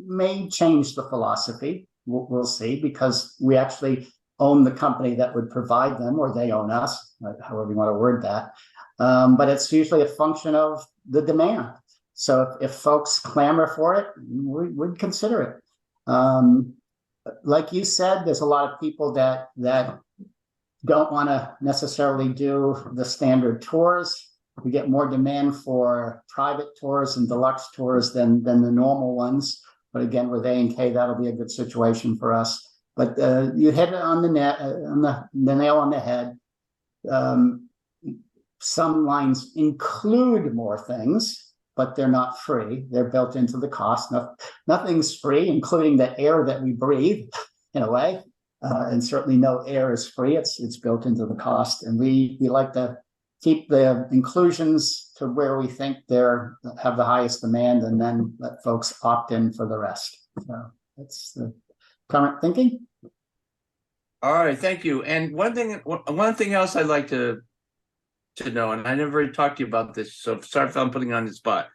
change the philosophy. We'll see, because we actually own the company that would provide them, or they own us, however you want to word that. But it's usually a function of the demand. So if folks clamor for it, we'd consider it. Like you said, there's a lot of people that don't want to necessarily do the standard tours. We get more demand for private tours and deluxe tours than the normal ones. But again, with A&K, that'll be a good situation for us. But you hit it on the nail on the head. Some lines include more things, but they're not free. They're built into the cost. Nothing's free, including the air that we breathe, in a way. And certainly no air is free. It's built into the cost. And we like to keep the inclusions to where we think have the highest demand, and then let folks opt in for the rest. So that's the current thinking. All right, thank you. And one thing else I'd like to know, and I never really talked to you about this, so sorry if I'm putting you on the spot.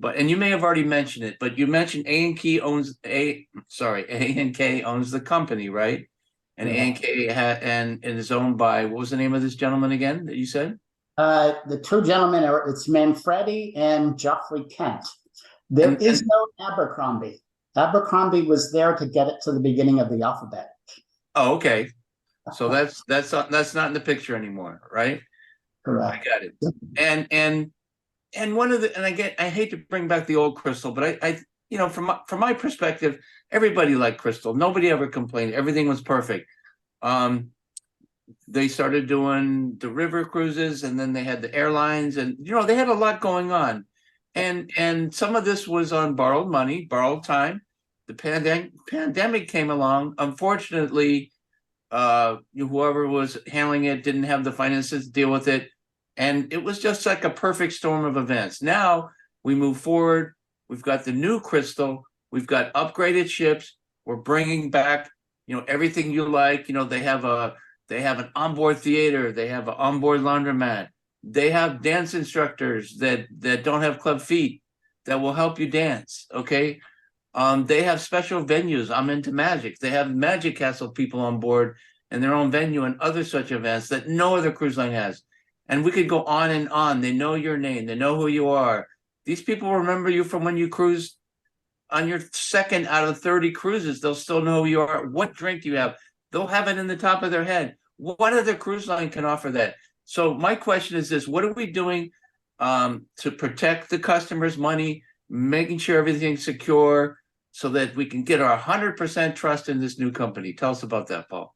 And you may have already mentioned it, but you mentioned A&K owns the company, right? And A&K is owned by, what was the name of this gentleman again that you said? The two gentlemen it's Manfredi and Geoffrey Kent. There is no Abercrombie. Abercrombie was there to get it to the beginning of the alphabet. Oh, okay. So that's not in the picture anymore, right? Correct. I got it. And I hate to bring back the old Crystal, but I from my perspective, everybody liked Crystal. Nobody ever complained. Everything was perfect. They started doing the river cruises, and then they had the airlines, and they had a lot going on. And some of this was on borrowed money, borrowed time. The pandemic came along. Unfortunately, whoever was handling it didn't have the finances to deal with it. And it was just like a perfect storm of events. Now we move forward. We've got the new Crystal. We've got upgraded ships. We're bringing back, everything you like. They have an onboard theater. They have an onboard laundromat. They have dance instructors that don't have club feet that will help you dance. Okay. They have special venues. I'm into magic. They have Magic Castle people on board and their own venue and other such events that no other cruise line has. And we could go on and on. They know your name. They know who you are. These people remember you from when you cruised on your second out of 30 cruises. They'll still know who you are. What drink do you have? They'll have it in the top of their head. What other cruise line can offer that? So my question is this: what are we doing to protect the customer's money, making sure everything's secure, so that we can get our 100% trust in this new company? Tell us about that, Paul.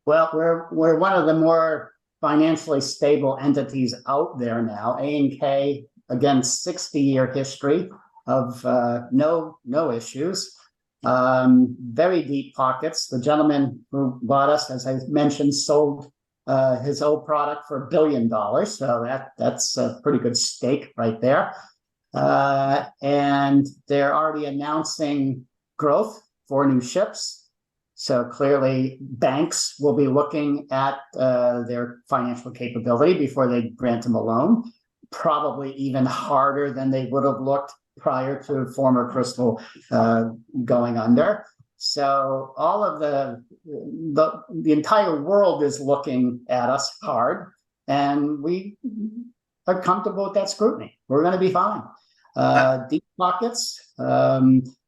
Well, we're one of the more financially stable entities out there now. A&K, again, 60-year history of no issues. Very deep pockets. The gentleman who bought us, as I mentioned, sold his old product for $1 billion. So that's a pretty good stake right there. And they're already announcing growth for new ships. So clearly banks will be looking at their financial capability before they grant them a loan, probably even harder than they would have looked prior to former Crystal going under. So all of the entire world is looking at us hard, and we are comfortable with that scrutiny. We're going to be fine. Deep pockets.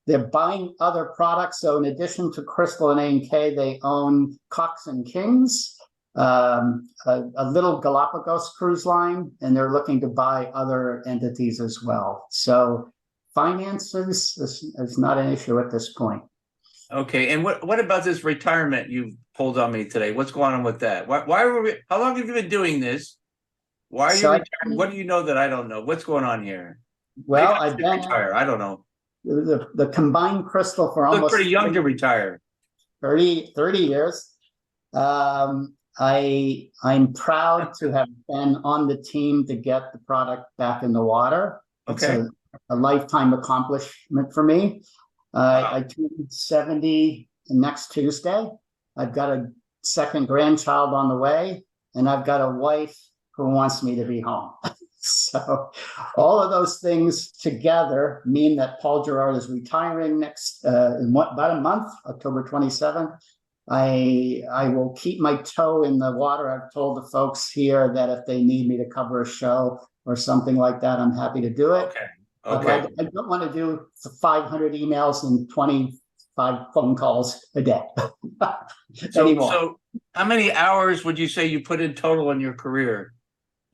They're buying other products. So in addition to Crystal and A&K, they own Cox and Kings, a little Galapagos cruise line, and they're looking to buy other entities as well. So finances is not an issue at this point. Okay, and what about this retirement you've pulled on me today? What's going on with that? Why were we? How long have you been doing this? Why are you retiring? What do you know that I don't know? What's going on here? Well, I've been retire. I don't know. The combined Crystal for You look almost pretty young to retire. 30 years. I'm proud to have been on the team to get the product back in the water. Okay. It's a lifetime accomplishment for me. I turned 70 next Tuesday. I've got a second grandchild on the way, and I've got a wife who wants me to be home. So all of those things together mean that Paul Girouard is retiring next in about a month, October 27th. I will keep my toe in the water. I've told the folks here that if they need me to cover a show or something like that, I'm happy to do it. Okay. I don't want to do 500 emails and 25 phone calls a day anymore. So how many hours would you say you put in total in your career?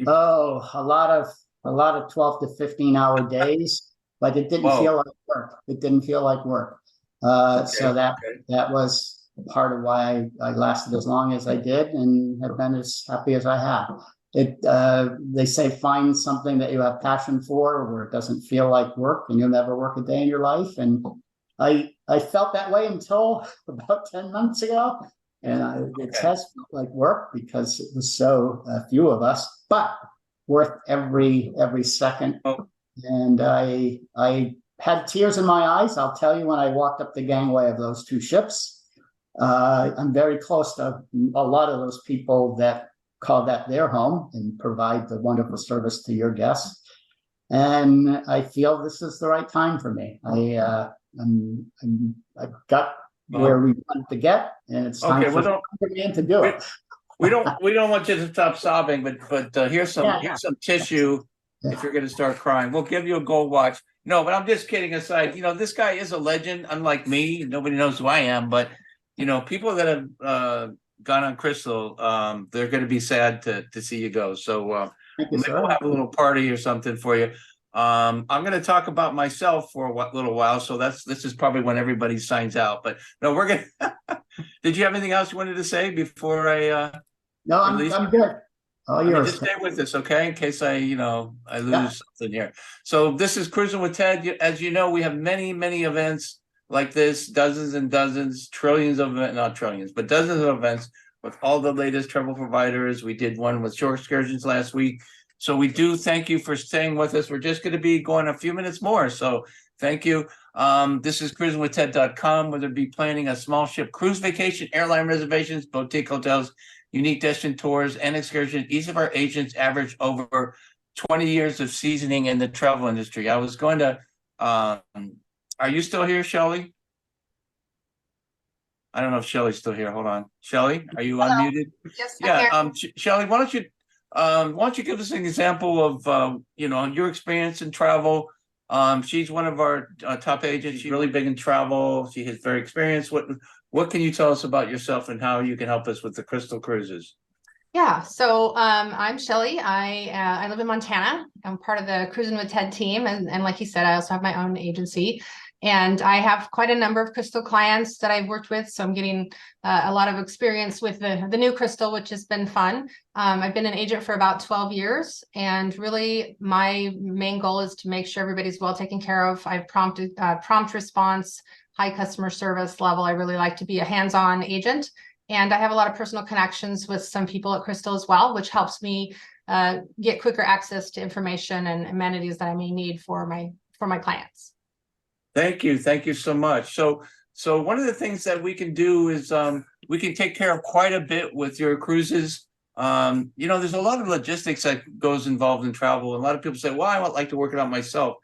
Oh, a lot of 12 to 15-hour days, but it didn't feel like work. It didn't feel like work. So that was part of why I lasted as long as I did and have been as happy as I have. They say find something that you have passion for, where it doesn't feel like work, and you'll never work a day in your life. And I felt that way until about 10 months ago. And it has felt like work because it was so few of us, but worth every second. And I had tears in my eyes. I'll tell you, when I walked up the gangway of those two ships, I'm very close to a lot of those people that call that their home and provide the wonderful service to your guests. And I feel this is the right time for me. I've got where we want to get, and it's time for me to do it. We don't want you to stop sobbing, but here's some tissue. If you're going to start crying, we'll give you a gold watch. No, but I'm just kidding aside. This guy is a legend, unlike me. Nobody knows who I am, but people that have gone on Crystal, they're going to be sad to see you go. So maybe we'll have a little party or something for you. I'm going to talk about myself for a little while, so this is probably when everybody signs out. But no, we're going to. Did you have anything else you wanted to say before I? No, I'm good. All yours. Just stay with us, okay? In case I lose something here. So this is Cruising with Ted. As you know, we have many events like this, dozens and dozens, trillions of not trillions, but dozens of events with all the latest travel providers. We did one with shore excursions last week. So we do thank you for staying with us. We're just going to be going a few minutes more. So thank you. This is cruisinwithted.com, whether it be planning a small ship cruise vacation, airline reservations, boutique hotels, unique destination tours, and excursions. Each of our agents average over 20 years of seasoning in the travel industry. I was going to, are you still here, Shelley? I don't know if Shelley's still here. Hold on. Shelley, are you unmuted? Yes, Yeah, Shelley, why don't you give us an example of your experience in travel? She's one of our top agents. She's really big in travel. She has very experienced. What can you tell us about yourself and how you can help us with the Crystal Cruises? Yeah, so I'm Shelly. I live in Montana. I'm part of the Cruisin with Ted team, and like you said, I also have my own agency, and I have quite a number of Crystal clients that I've worked with. So I'm getting a lot of experience with the new Crystal, which has been fun. I've been an agent for about 12 years, and really my main goal is to make sure everybody's well taken care of. I've prompt response, high customer service level. I really like to be a hands-on agent. And I have a lot of personal connections with some people at Crystal as well, which helps me get quicker access to information and amenities that I may need for my clients. Thank you so much. So one of the things that we can do is we can take care of quite a bit with your cruises. There's a lot of logistics that goes involved in travel. A lot of people say, well, I would like to work it out myself.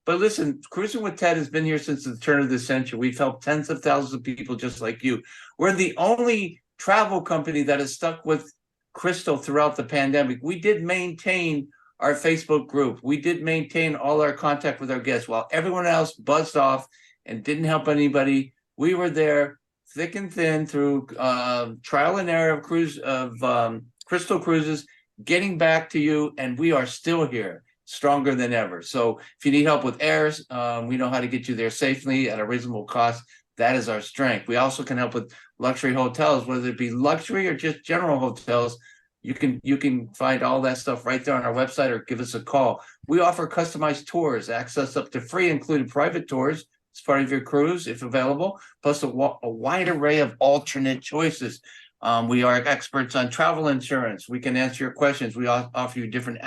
But listen, Cruisin with Ted has been here since the turn of the century. We've helped tens of thousands of people just like you. We're the only travel company that has stuck with Crystal throughout the pandemic. We did maintain our Facebook group. We did maintain all our contact with our guests. While everyone else buzzed off and didn't help anybody, we were there thick and thin through trial and error of Crystal Cruises, getting back to you, and we are still here, stronger than ever. So if you need help with airs, we know how to get you there safely at a reasonable cost. That is our strength. We also can help with luxury hotels, whether it be luxury or just general hotels. You can find all that stuff right there on our website or give us a call. We offer customized tours, access up to free included private tours as part of your cruise, if available, plus a wide array of alternate choices. We are experts on travel insurance. We can answer your questions. We offer you different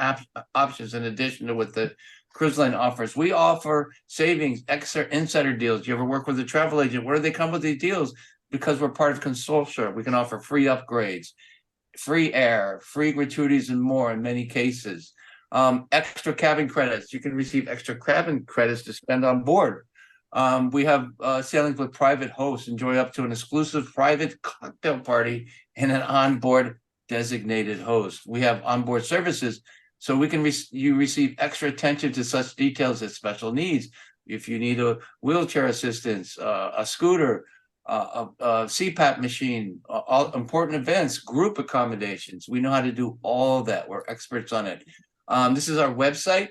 options in addition to what the cruise line offers. We offer savings, extra insider deals. You ever work with a travel agent? Where do they come with these deals? Because we're part of Consortia, we can offer free upgrades, free air, free gratuities, and more in many cases. Extra cabin credits. You can receive extra cabin credits to spend on board. We have sailings with private hosts. Enjoy up to an exclusive private cocktail party and an onboard designated host. We have onboard services, so we can you receive extra attention to such details as special needs. If you need a wheelchair assistance, a scooter, a CPAP machine, all important events, group accommodations. We know how to do all that. We're experts on it. This is our website.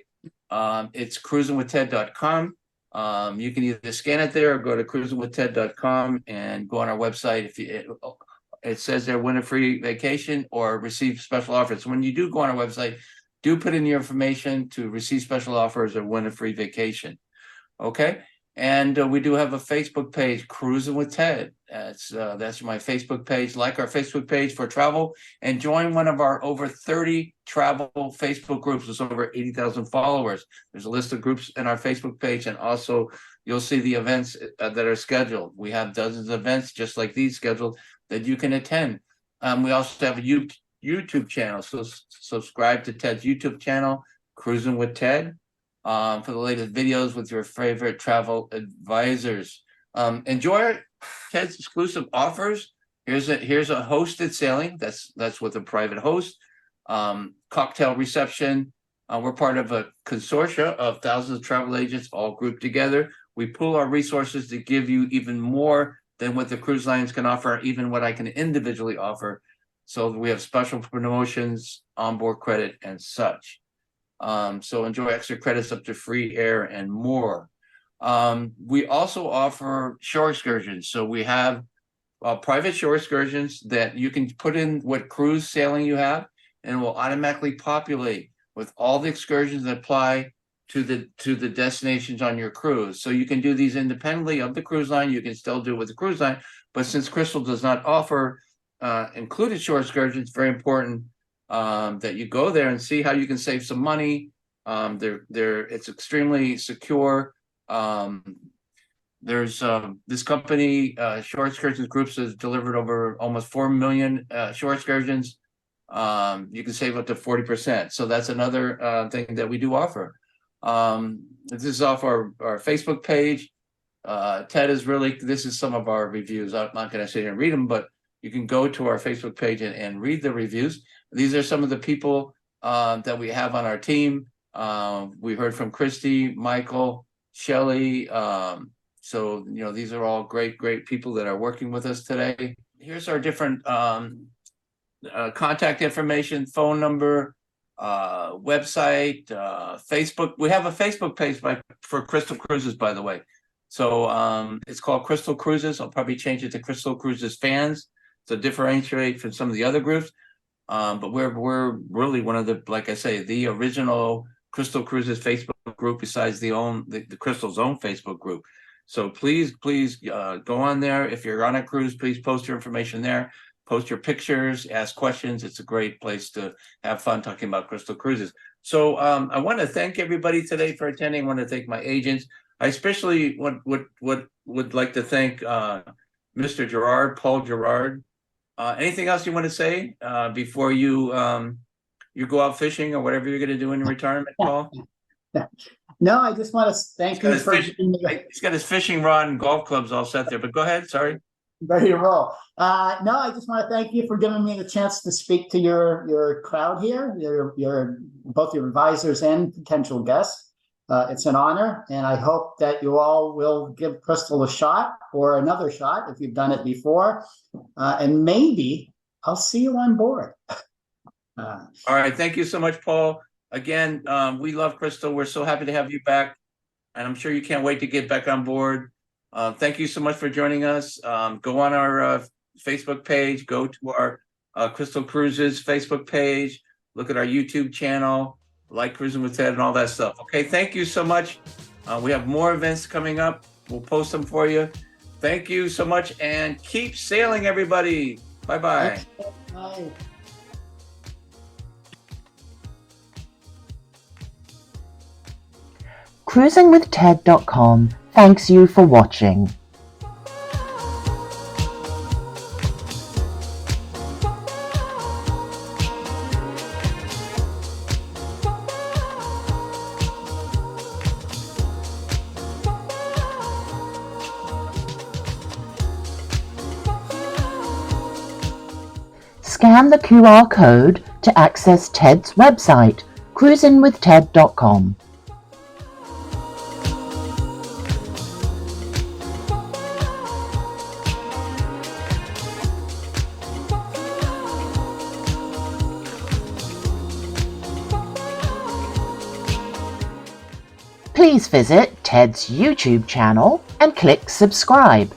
It's cruisinwithted.com. You can either scan it there or go to cruisinwithted.com and go on our website. If it says there, win a free vacation or receive special offers. So when you do go on our website, do put in your information to receive special offers or win a free vacation. Okay. And we do have a Facebook page, Cruisin with Ted. That's my Facebook page. Like our Facebook page for travel and join one of our over 30 travel Facebook groups with over 80,000 followers. There's a list of groups in our Facebook page, and also you'll see the events that are scheduled. We have dozens of events just like these scheduled that you can attend. We also have a YouTube channel, so subscribe to Ted's YouTube channel, Cruisin with Ted. For the latest videos with your favorite travel advisors. Enjoy Ted's exclusive offers. Here's a hosted sailing. That's with a private host. Cocktail reception. We're part of a consortia of thousands of travel agents all grouped together. We pool our resources to give you even more than what the cruise lines can offer, even what I can individually offer. So we have special promotions, onboard credit, and such. So enjoy extra credits up to free air and more. We also offer shore excursions. So we have private shore excursions that you can put in what cruise sailing you have, and it will automatically populate with all the excursions that apply to the destinations on your cruise. So you can do these independently of the cruise line. You can still do it with the cruise line, but since Crystal does not offer included shore excursions, it's very important that you go there and see how you can save some money. It's extremely secure. There's this company, Shore Excursions Groups, has delivered over almost 4 million shore excursions. You can save up to 40%. So that's another thing that we do offer. This is off our Facebook page. Ted is this is some of our reviews. I'm not going to sit here and read them, but you can go to our Facebook page and read the reviews. These are some of the people that we have on our team. We heard from Christy, Michael, Shelley. So, these are all great people that are working with us today. Here's our different contact information, phone number, website, Facebook. We have a Facebook page for Crystal Cruises, by the way. So it's called Crystal Cruises. I'll probably change it to Crystal Cruises Fans to differentiate from some of the other groups. But we're really one of the, like I say, the original Crystal Cruises Facebook group, besides the Crystal's own Facebook group. So please go on there. If you're on a cruise, please post your information there. Post your pictures, ask questions. It's a great place to have fun talking about Crystal Cruises. So I want to thank everybody today for attending. I want to thank my agents. I especially would like to thank Mr. Girouard, Paul Girouard. Anything else you want to say before you go out fishing or whatever you're going to do in retirement, Paul? No, I just want to thank you for he's got his fishing rod and golf clubs all set there, but go ahead. Sorry. Ready to roll. No, I just want to thank you for giving me the chance to speak to your crowd here, both your advisors and potential guests. It's an honor, and I hope that you all will give Crystal a shot or another shot if you've done it before, and maybe I'll see you on board. All right. Thank you so much, Paul. Again, we love Crystal. We're so happy to have you back, and I'm sure you can't wait to get back on board. Thank you so much for joining us. Go on our Facebook page, go to our Crystal Cruises Facebook page, look at our YouTube channel, like Cruisin with Ted and all that stuff. Okay, thank you so much. We have more events coming up. We'll post them for you. Thank you so much, and keep sailing, everybody. Bye-bye. Bye. CruisinWithTed.com thanks you for watching. Scan the QR code to access Ted's website, CruisinWithTed.com. Please visit Ted's YouTube channel and click subscribe.